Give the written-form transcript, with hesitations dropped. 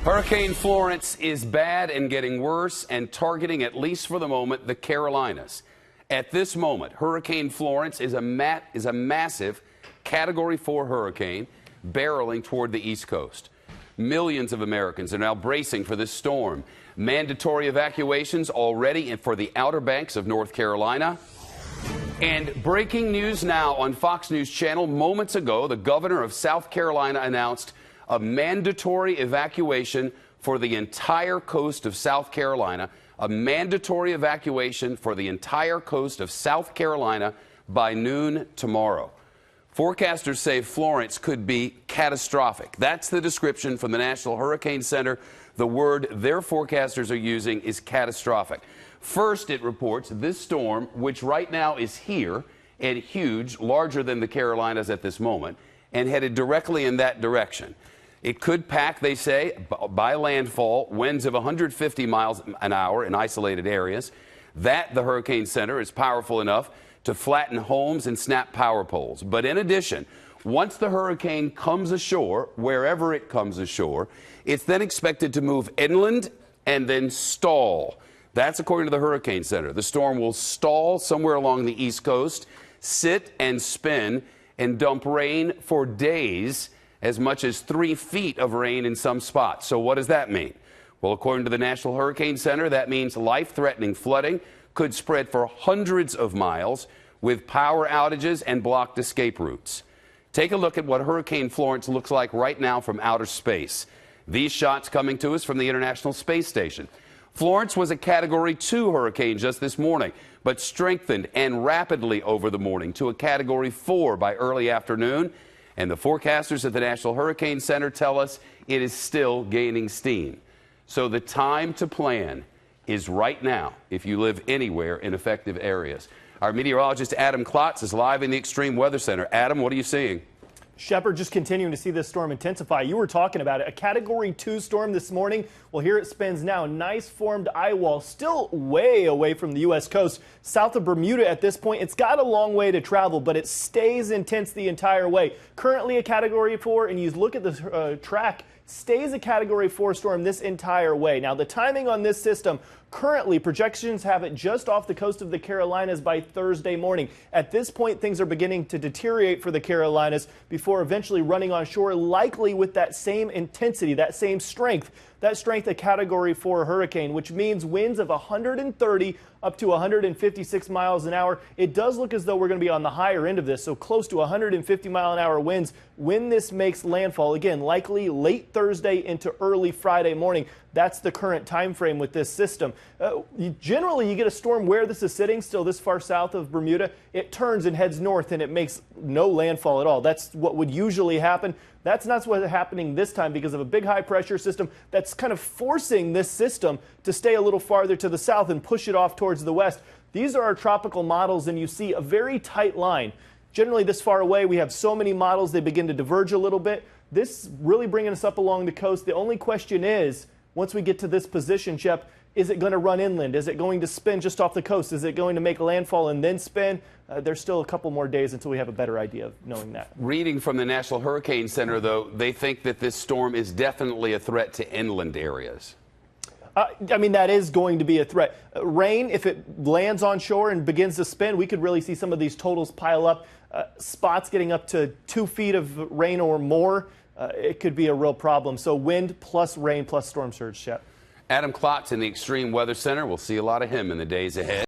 Hurricane Florence is bad and getting worse and targeting, at least for the moment, the Carolinas. At this moment, Hurricane Florence is a massive Category 4 hurricane barreling toward the East Coast. Millions of Americans are now bracing for this storm. Mandatory evacuations already for the Outer Banks of North Carolina. And breaking news now on Fox News Channel. Moments ago, the governor of South Carolina announced a mandatory evacuation for the entire coast of South Carolina. A mandatory evacuation for the entire coast of South Carolina by noon tomorrow. Forecasters say Florence could be catastrophic. That's the description from the National Hurricane Center. The word their forecasters are using is catastrophic. First, it reports this storm, which right now is here and huge, larger than the Carolinas at this moment, and headed directly in that direction. It could pack, they say, by landfall, winds of 150 miles an hour in isolated areas. That, the Hurricane Center, is powerful enough to flatten homes and snap power poles. But in addition, once the hurricane comes ashore, wherever it comes ashore, it's then expected to move inland and then stall. That's according to the Hurricane Center. The storm will stall somewhere along the East Coast, sit and spin, and dump rain for days, as much as 3 feet of rain in some spots. So what does that mean? Well, according to the National Hurricane Center, that means life-threatening flooding could spread for hundreds of miles with power outages and blocked escape routes. Take a look at what Hurricane Florence looks like right now from outer space. These shots coming to us from the International Space Station. Florence was a Category 2 hurricane just this morning, but strengthened and rapidly over the morning to a Category 4 by early afternoon. And the forecasters at the National Hurricane Center tell us it is still gaining steam. So the time to plan is right now if you live anywhere in affected areas. Our meteorologist Adam Klotz is live in the Extreme Weather Center. Adam, what are you seeing? Shepard, just continuing to see this storm intensify. You were talking about it. A Category 2 storm this morning. Well, here it spins now. Nice formed eye wall, still way away from the U.S. coast. South of Bermuda at this point. It's got a long way to travel, but it stays intense the entire way. Currently a Category 4, and you look at the track, stays a Category 4 storm this entire way. Now, the timing on this system, currently projections have it just off the coast of the Carolinas by Thursday morning. At this point, things are beginning to deteriorate for the Carolinas before eventually running on shore, likely with that same intensity, that same strength. That strength, a Category 4 hurricane, which means winds of 130 up to 156 miles an hour. It does look as though we're going to be on the higher end of this, so close to 150 mile an hour winds when this makes landfall. Again, likely late Thursday into early Friday morning. That's the current time frame with this system. Generally, you get a storm where this is sitting, still this far south of Bermuda. It turns and heads north, and it makes no landfall at all. That's what would usually happen. That's not what's happening this time because of a big high-pressure system that's kind of forcing this system to stay a little farther to the south and push it off towards the west. These are our tropical models, and you see a very tight line. Generally, this far away, we have so many models, they begin to diverge a little bit. This really bringing us up along the coast. The only question is, once we get to this position, Shep, is it going to run inland? Is it going to spin just off the coast? Is it going to make landfall and then spin? There's still a couple more days until we have a better idea of knowing that. Reading from the National Hurricane Center, though, they think that this storm is definitely a threat to inland areas. I mean, that is going to be a threat. Rain, if it lands on shore and begins to spin, we could really see some of these totals pile up. Spots getting up to 2 feet of rain or more. It could be a real problem. So wind plus rain plus storm surge, Shep. Adam Klotz in the Extreme Weather Center. We'll see a lot of him in the days ahead.